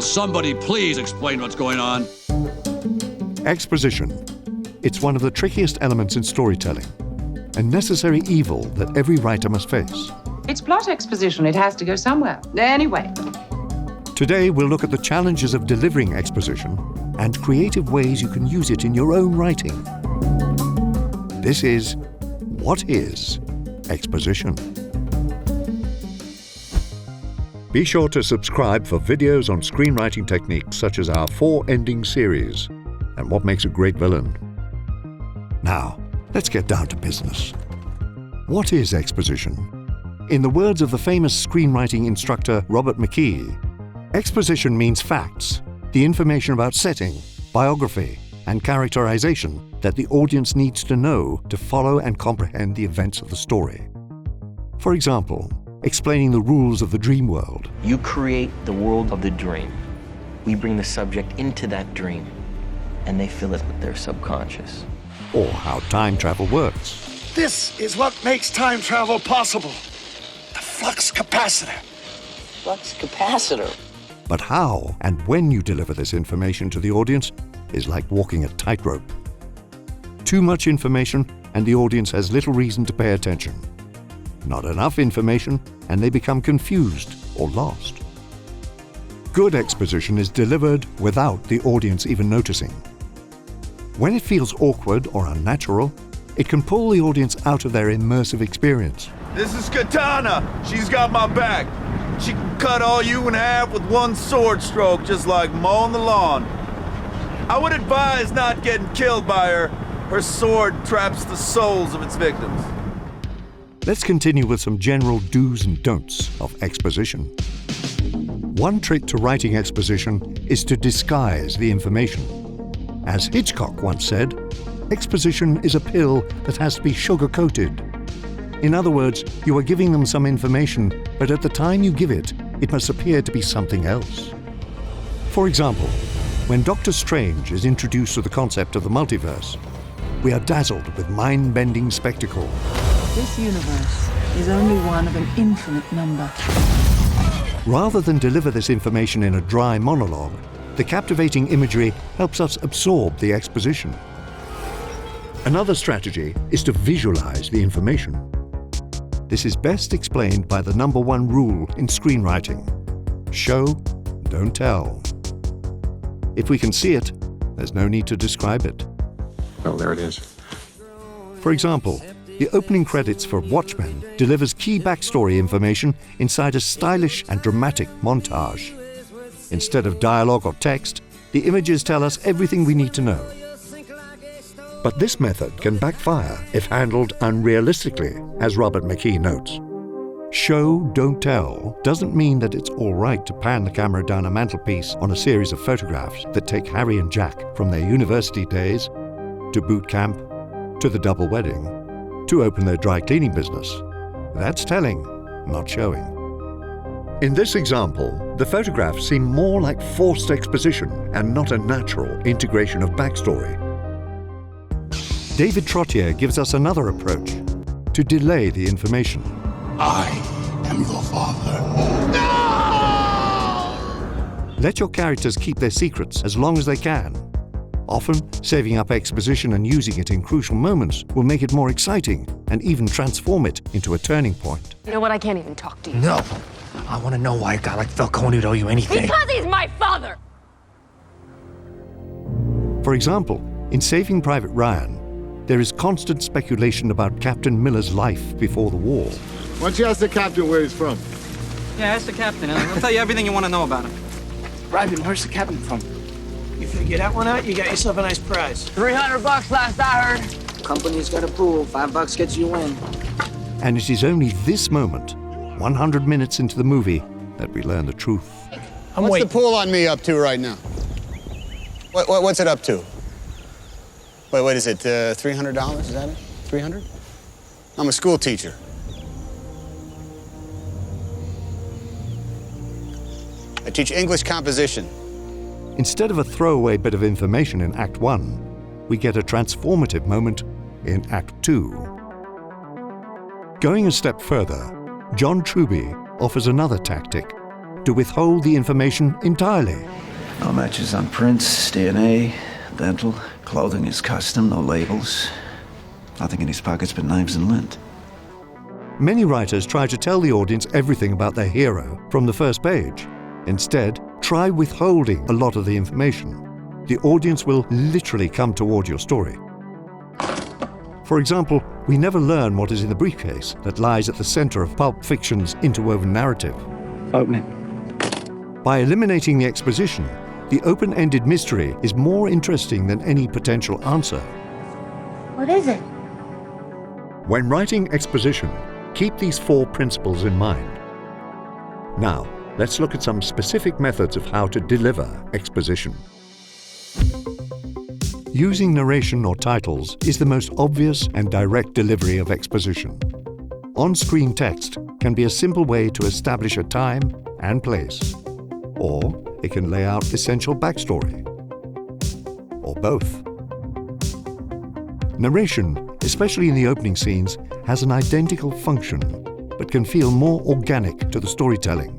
somebody please explain what's going on? Exposition. It's one of the trickiest elements in storytelling, a necessary evil that every writer must face. It's plot exposition. It has to go somewhere. Anyway. Today, we'll look at the challenges of delivering exposition and creative ways you can use it in your own writing. This is What is Exposition? Be sure to subscribe for videos on screenwriting techniques such as our 4-ending series and what makes a great villain. Now, let's get down to business. What is exposition? In the words of the famous screenwriting instructor Robert McKee, exposition means facts, the information about setting, biography, and characterization that the audience needs to know to follow and comprehend the events of the story. For example, explaining the rules of the dream world. You create the world of the dream. We bring the subject into that dream, and they fill it with their subconscious. Or how time travel works. This is what makes time travel possible. The flux capacitor. Flux capacitor. But how and when you deliver this information to the audience is like walking a tightrope. Too much information and the audience has little reason to pay attention. Not enough information and they become confused or lost. Good exposition is delivered without the audience even noticing. When it feels awkward or unnatural, it can pull the audience out of their immersive experience. This is Katana. She's got my back. She can cut all you in half with one sword stroke, just like mowing the lawn. I would advise not getting killed by her. Her sword traps the souls of its victims. Let's continue with some general do's and don'ts of exposition. One trick to writing exposition is to disguise the information. As Hitchcock once said, exposition is a pill that has to be sugar-coated. In other words, you are giving them some information, but at the time you give it, it must appear to be something else. For example, when Doctor Strange is introduced to the concept of the multiverse, we are dazzled with mind-bending spectacle. This universe is only one of an infinite number. Rather than deliver this information in a dry monologue, the captivating imagery helps us absorb the exposition. Another strategy is to visualize the information. This is best explained by the #1 rule in screenwriting: show, don't tell. If we can see it, there's no need to describe it. Oh, there it is. For example, the opening credits for Watchmen delivers key backstory information inside a stylish and dramatic montage. Instead of dialogue or text, the images tell us everything we need to know. But this method can backfire if handled unrealistically, as Robert McKee notes. Show, don't tell doesn't mean that it's all right to pan the camera down a mantelpiece on a series of photographs that take Harry and Jack from their university days to boot camp, to the double wedding, to open their dry cleaning business. That's telling, not showing. In this example, the photographs seem more like forced exposition and not a natural integration of backstory. David Trottier gives us another approach: to delay the information. I am your father. No! Let your characters keep their secrets as long as they can. Often, saving up exposition and using it in crucial moments will make it more exciting and even transform it into a turning point. You know what? I can't even talk to you. No. I want to know why a guy like Falcone would owe you anything. Because he's my father! For example, in Saving Private Ryan, there is constant speculation about Captain Miller's life before the war. Why don't you ask the captain where he's from? Yeah, ask the captain. He'll tell you everything you want to know about him. Ryman, where's the captain from? You figure that one out, you got yourself a nice prize. $300 last I heard. Company's got a pool. $5 gets you in. And it is only this moment, 100 minutes into the movie, that we learn the truth. What's the pool on me up to right now? What's it up to? Wait, what is it, $300? Is that it? 300? I'm a school teacher. I teach English composition. Instead of a throwaway bit of information in Act 1, we get a transformative moment in Act 2. Going a step further, John Truby offers another tactic: to withhold the information entirely. No matches on prints, DNA, dental, clothing is custom, no labels. Nothing in his pockets but knives and lint. Many writers try to tell the audience everything about their hero from the first page. Instead, try withholding a lot of the information. The audience will literally come toward your story. For example, we never learn what is in the briefcase that lies at the center of Pulp Fiction's interwoven narrative. Open it. By eliminating the exposition, the open-ended mystery is more interesting than any potential answer. What is it? When writing exposition, keep these 4 principles in mind. Now, let's look at some specific methods of how to deliver exposition. Using narration or titles is the most obvious and direct delivery of exposition. On-screen text can be a simple way to establish a time and place, or it can lay out essential backstory, or both. Narration, especially in the opening scenes, has an identical function, but can feel more organic to the storytelling.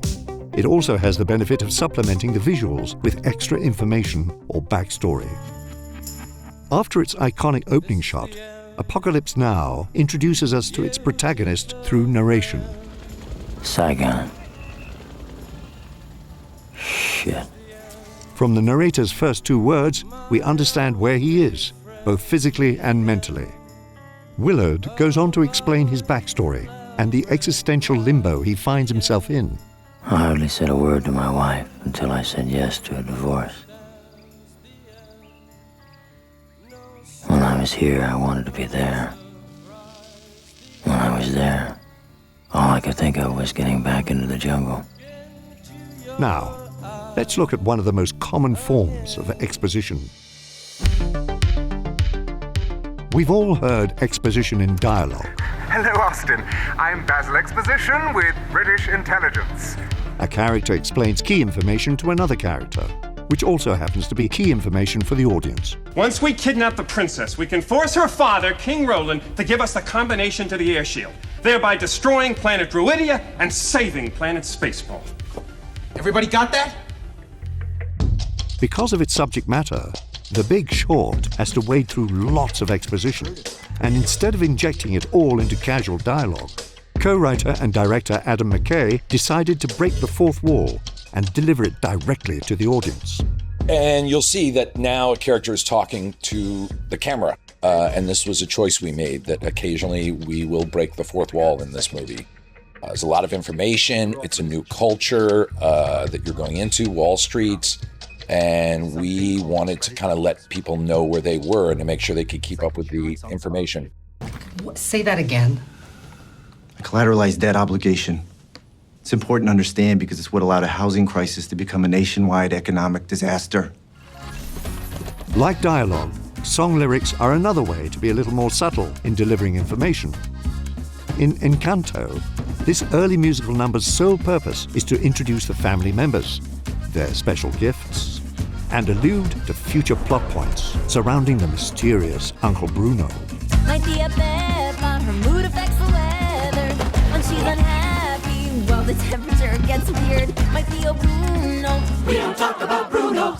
It also has the benefit of supplementing the visuals with extra information or backstory. After its iconic opening shot, Apocalypse Now introduces us to its protagonist through narration. Saigon. Shit. From the narrator's first 2 words, we understand where he is, both physically and mentally. Willard goes on to explain his backstory and the existential limbo he finds himself in. I hardly said a word to my wife until I said yes to a divorce. When I was here, I wanted to be there. When I was there, all I could think of was getting back into the jungle. Now, let's look at one of the most common forms of exposition. We've all heard exposition in dialogue. Hello, Austin. I'm Basil Exposition with British Intelligence. A character explains key information to another character, which also happens to be key information for the audience. Once we kidnap the princess, we can force her father, King Roland, to give us the combination to the air shield, thereby destroying planet Druidia and saving planet Spaceball. Everybody got that? Because of its subject matter, The Big Short has to wade through lots of exposition, and instead of injecting it all into casual dialogue, co-writer and director Adam McKay decided to break the fourth wall and deliver it directly to the audience. And you'll see that now a character is talking to the camera, and this was a choice we made, that occasionally we will break the fourth wall in this movie. There's a lot of information, it's a new culture that you're going into, Wall Street, and we wanted to kind of let people know where they were and to make sure they could keep up with the information. Say that again. A collateralized debt obligation. It's important to understand because it's what allowed a housing crisis to become a nationwide economic disaster. Like dialogue, song lyrics are another way to be a little more subtle in delivering information. In Encanto, this early musical number's sole purpose is to introduce the family members, their special gifts, and allude to future plot points surrounding the mysterious Uncle Bruno. Might be a bed, but her mood affects the weather. When she's unhappy, well, the temperature gets weird. Might be a Bruno. We don't talk about Bruno.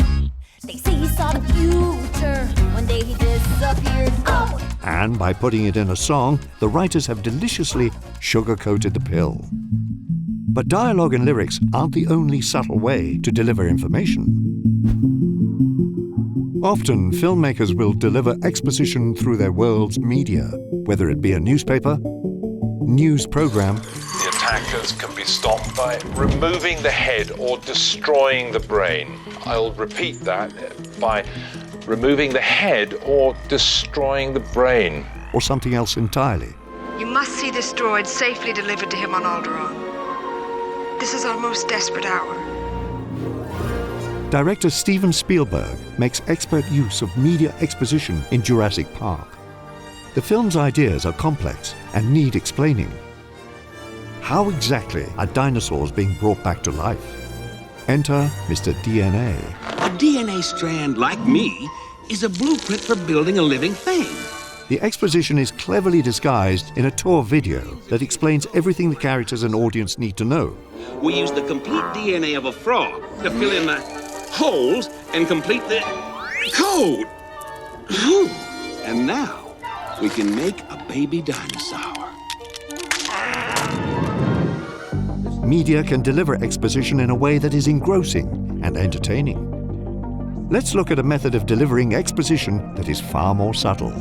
They say he saw the future. One day he disappeared. Oh! And by putting it in a song, the writers have deliciously sugar-coated the pill. But dialogue and lyrics aren't the only subtle way to deliver information. Often, filmmakers will deliver exposition through their world's media, whether it be a newspaper, news program. The attackers can be stopped by removing the head or destroying the brain. I'll repeat that, by removing the head or destroying the brain. Or something else entirely. You must see this droid safely delivered to him on Alderaan. This is our most desperate hour. Director Steven Spielberg makes expert use of media exposition in Jurassic Park. The film's ideas are complex and need explaining. How exactly are dinosaurs being brought back to life? Enter Mr. DNA. A DNA strand, like me, is a blueprint for building a living thing. The exposition is cleverly disguised in a tour video that explains everything the characters and audience need to know. We use the complete DNA of a frog to fill in the holes and complete the code. Whew. And now we can make a baby dinosaur. Media can deliver exposition in a way that is engrossing and entertaining. Let's look at a method of delivering exposition that is far more subtle.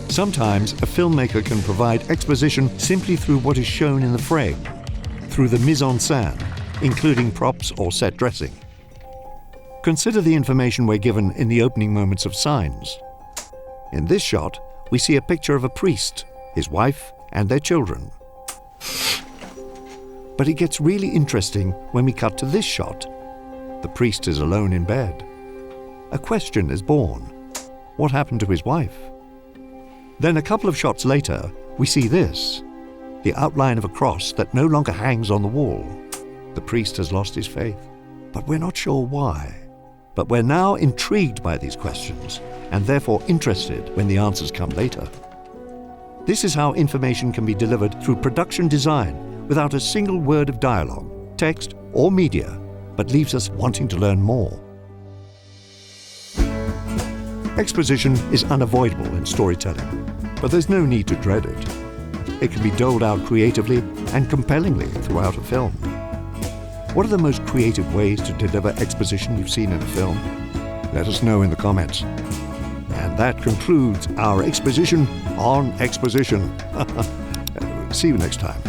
Sometimes a filmmaker can provide exposition simply through what is shown in the frame, through the mise-en-scène, including props or set dressing. Consider the information we're given in the opening moments of Signs. In this shot, we see a picture of a priest, his wife, and their children. But it gets really interesting when we cut to this shot. The priest is alone in bed. A question is born. What happened to his wife? Then a couple of shots later, we see this, the outline of a cross that no longer hangs on the wall. The priest has lost his faith, but we're not sure why. But we're now intrigued by these questions, and therefore interested when the answers come later. This is how information can be delivered through production design without a single word of dialogue, text, or media, but leaves us wanting to learn more. Exposition is unavoidable in storytelling, but there's no need to dread it. It can be doled out creatively and compellingly throughout a film. What are the most creative ways to deliver exposition you've seen in a film? Let us know in the comments. And that concludes our exposition on exposition. See you next time.